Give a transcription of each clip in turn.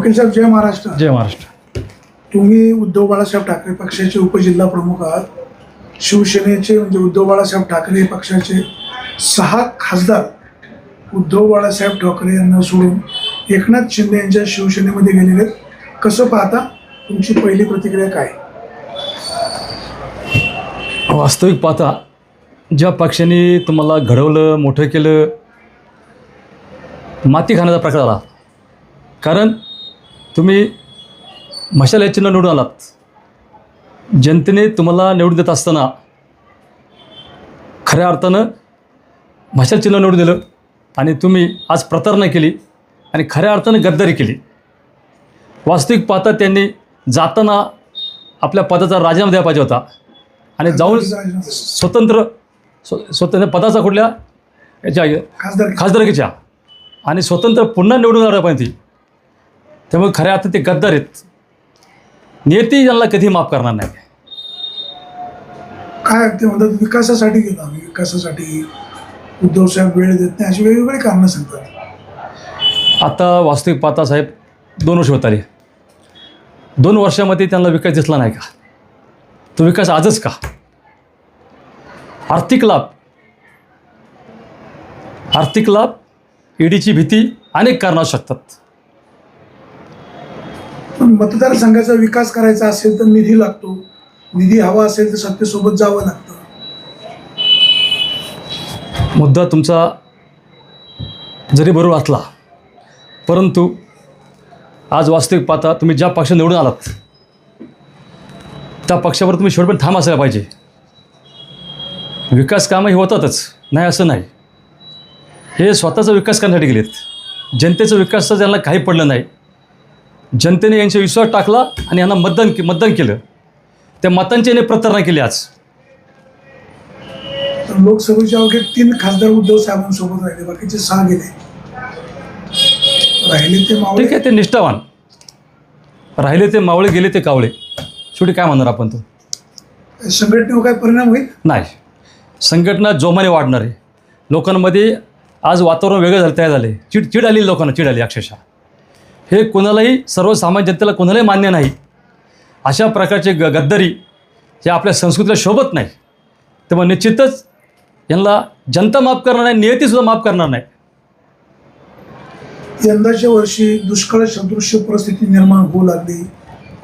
पाटील साहेब, जय महाराष्ट्र. जय महाराष्ट्र. तुम्ही उद्धव बाळासाहेब ठाकरे पक्षाचे उपजिल्हा प्रमुख आहात. शिवसेनेचे म्हणजे उद्धव बाळासाहेब ठाकरे पक्षाचे 6 खासदार उद्धव बाळासाहेब ठाकरे यांना सोडून एकनाथ शिंदे यांच्या शिवसेनेमध्ये गेलेले आहेत. कसं पाहता? तुमची पहिली प्रतिक्रिया काय? वास्तविक पाहता ज्या पक्षाने तुम्हाला घडवलं, मोठं केलं, माती खाण्याचा प्रकार आला. कारण तुम्ही मशाल या चिन्ह निवडून आलात. जनतेने तुम्हाला निवडून देत असताना खऱ्या अर्थानं मशाल चिन्ह निवडून दिलं आणि तुम्ही आज प्रतारणा केली आणि खऱ्या अर्थानं गद्दारी केली. वास्तविक पाहता त्यांनी जाताना आपल्या पदाचा राजीनामा द्यायला पाहिजे होता आणि जाऊन स्वतंत्र पदाचा कुठल्या याच्या खासदारकीच्या आणि स्वतंत्र पुन्हा निवडून आल्या पाहिजे. त्यामुळे खऱ्या अर्थात ते गद्दार आहेत. नियती यांना कधी माफ करणार नाही. काय ते म्हणतात विकासासाठी गेलो आम्ही, विकासासाठी उद्धव साहेब वेळ देत नाही, अशी वेगवेगळी कारणं सांगतात. आता वास्तविक पाहता साहेब 2 वर्ष होत आली. 2 वर्षामध्ये त्यांना विकास दिसला नाही का? तो विकास आजच का? आर्थिक लाभ ईडीची भीती अनेक कारणं असू शकतात. पण मतदारसंघाचा विकास करायचा असेल तर निधी लागतो. निधी हवा असेल तर सत्तेसोबत जावं लागतं. मुद्दा तुमचा जरी बरोबर असला, परंतु आज वास्तविक पाहता तुम्ही ज्या पक्ष निवडून आलात त्या पक्षावर तुम्ही शेवटपर्यंत ठाम असायला पाहिजे. विकास कामं हे होतातच, नाही असं नाही. हे स्वतःचा विकास करण्यासाठी गेलेत. जनतेचा विकासाचं त्यांना काही पडलं नाही. जनतेने यांचा विश्वास टाकला आणि यांना मतदान केलं. त्या मतांची यांनी प्रतारणा केली. आज लोकसभेच्या अवघे 3 खासदार उद्धव साहेबांसोबत राहिले, बाकीचे 6 गेले. राहिले ते मावळे. ठीक आहे, ते निष्ठावान राहिले, ते मावळे गेले ते कावळे. शेवटी काय म्हणणार आपण? तो संघटनेवर काय परिणाम होईल? नाही. संघटना जोमाने वाढणार आहे. लोकांमध्ये आज वातावरण वेगळं तयार झाले. चिड आली, लोकांना चिड आली अक्षरशः. हे कोणालाही, सर्वसामान्य जनतेला कोणालाही मान्य नाही. अशा प्रकारचे गद्दारी हे आपल्या संस्कृतीला शोभत नाही. त्यामुळे निश्चितच यांना जनता माफ करणार नाही, नियतीसुद्धा माफ करणार नाही. यंदाच्या वर्षी दुष्काळ सदृश्य परिस्थिती निर्माण होऊ लागली.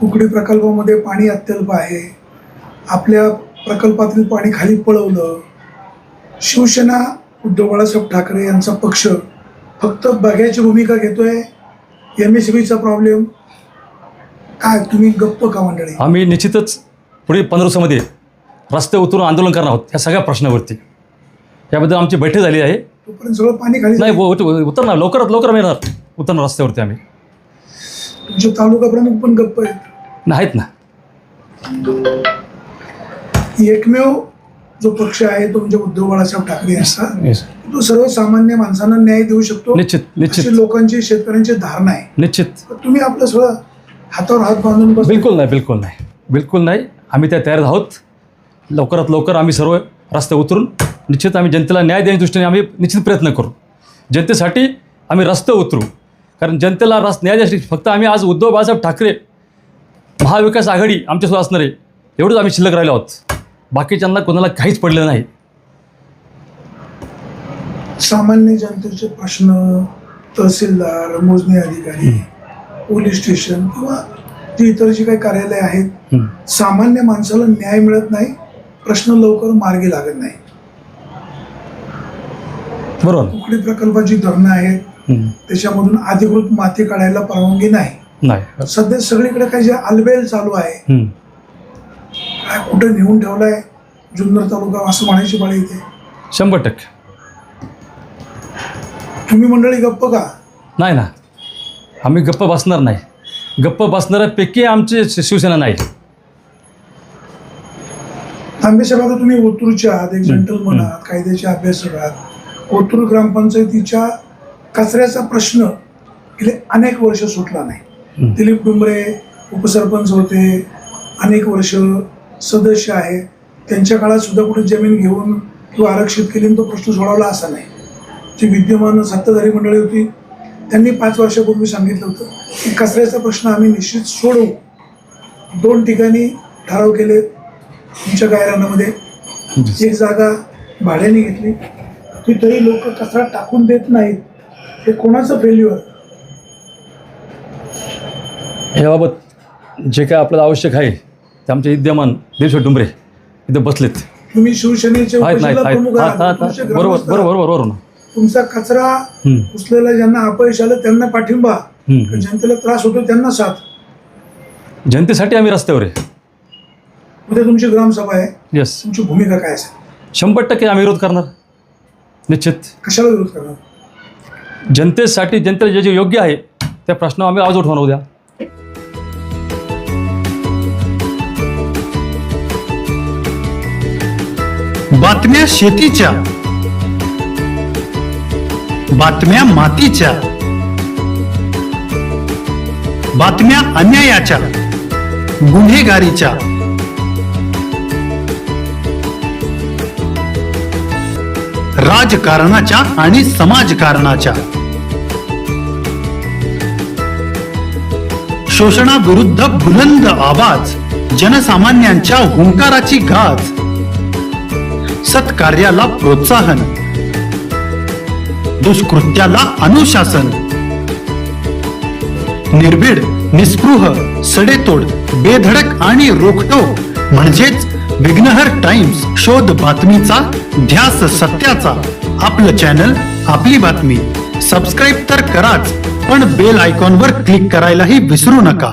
कुकडी प्रकल्पामध्ये पाणी अत्यल्प आहे. आपल्या प्रकल्पातील पाणी खाली पळवलं. शिवसेना उद्धव बाळासाहेब ठाकरे यांचा पक्ष फक्त बघ्याची भूमिका घेतोय. MSBचा प्रॉब्लेम काय? तुम्ही गप्प का मंडळी? आम्ही निश्चितच पुढे 15 दिवसामध्ये रस्ते उतरून आंदोलन करणार आहोत या सगळ्या प्रश्नावरती. याबद्दल आमची बैठक झाली आहे. तोपर्यंत सगळं पाणी खाली नाही, उतरणार, लवकरात मिळणार, उतरणार रस्त्यावरती आम्ही. तुमचे तालुका प्रमुख पण गप्प आहेत. नाहीत ना. एकमेव जो पक्ष आहे तो म्हणजे उद्धव बाळासाहेब ठाकरे यांचा. Yes. तो सर्वसामान्य माणसांना न्याय देऊ शकतो. निश्चित अशी लोकांची, शेतकऱ्यांची धारणा आहे. निश्चित. तर तुम्ही आपलं सगळं हातावर हात बांधून बस. बिलकुल नाही. आम्ही त्या तयार आहोत. लवकरात लवकर आम्ही सर्व रस्ते उतरून निश्चित आम्ही जनतेला न्याय देण्याच्या दृष्टीने आम्ही निश्चित प्रयत्न करू. जनतेसाठी आम्ही रस्ते उतरू. कारण जनतेला न्याय देण्यासाठी फक्त आम्ही आज उद्धव बाळासाहेब ठाकरे महाविकास आघाडी आमच्यासोबत असणार आहे एवढंच आम्ही शिल्लक राहिलो आहोत. बाकीच्यांना कोणाला काहीच पडलं नाही. सामान्य जनतेचे प्रश्न, तहसीलदार, मोजणी अधिकारी, पोलीस स्टेशन किंवा जी इतर जी काही कार्यालय आहेत, सामान्य माणसाला न्याय मिळत नाही. प्रश्न लवकर मार्गी लागत नाही. बरोबर. कुकडी प्रकल्पाची धरणं आहेत, त्याच्यामधून अधिकृत माती काढायला परवानगी नाही. सध्या सगळीकडे काही जे आलबेल चालू आहे, काय कुठे नेऊन ठेवलाय जुन्नर तालुका असं म्हणायची पाळी येते. 100%. तुम्ही मंडळी गप्प का? नाही ना, आम्ही गप्प बसणार नाही. गप्प बसणाऱ्यापैकी आमची शिवसेना नाही. तांबेसाहेब, आता तुम्ही ओतूरच्या आहात, एक जंटलमन आहात, कायद्याचे अभ्यासक आहात. ओतूर ग्रामपंचायतीच्या कचऱ्याचा प्रश्न गेले अनेक वर्ष सुटला नाही. दिलीप डुंबरे उपसरपंच होते, अनेक वर्ष सदस्य आहे. त्यांच्या काळात सुद्धा कुठे जमीन घेऊन किंवा आरक्षित केली तो प्रश्न सोडवला असा नाही. जी विद्यमान सत्ताधारी मंडळी होती त्यांनी 5 वर्षापूर्वी सांगितलं होतं की कचऱ्याचा प्रश्न आम्ही निश्चित सोडवू. 2 ठिकाणी ठराव केले तुमच्या गायरानामध्ये. एक जागा भाड्याने घेतली, तिथेही लोक कचरा टाकून देत नाहीत. हे कोणाचं फेल्युअर? याबाबत जे काय आपल्याला आवश्यक आहे ते आमचे विद्यमान दिवस डुंबरे इथे बसलेत. तुम्ही शिवसेनेचे आहेत नाही उपजिल्हा प्रमुख आहात. तुमचे बरोबर ग्रामस्थ बरोबर बरोबर बरोबर ना. तुमचा कचरा उचलायला ज्यांना अपयश आलं त्यांना पाठिंबा, जनतेला त्रास होतो त्यांना साथ. जनतेसाठी आम्ही रस्त्यावर आहे. उद्या तुमची ग्रामसभा आहे, येस, तुमची भूमिका काय असेल? 100% आम्ही विरोध करणार. निश्चित कशाला विरोध करणार? जनतेसाठी, जनतेला जे जे योग्य आहे त्या प्रश्नावर आम्ही आवाज उठवणार उद्या. बातम्या शेतीच्या, बातम्या मातीच्या, बातम्या अन्यायाच्या, गुन्हेगारीच्या, राजकारणाच्या आणि समाजकारणाच्या, शोषणाविरुद्ध बुलंद आवाज, जनसामान्यांच्या हुंकाराची गाज, सत्कार्याला प्रोत्साहन, दुष्कृत्याला अनुशासन, निर्भीड, निस्पृह, सडेतोड, बेधडक आणि रोखटोक म्हणजेच विघ्नहर टाइम्स. शोध बातमीचा, ध्यास सत्याचा. आपलं चॅनल, आपली बातमी. सबस्क्राईब तर कराच, पण बेल आयकॉनवर क्लिक करायलाही विसरू नका.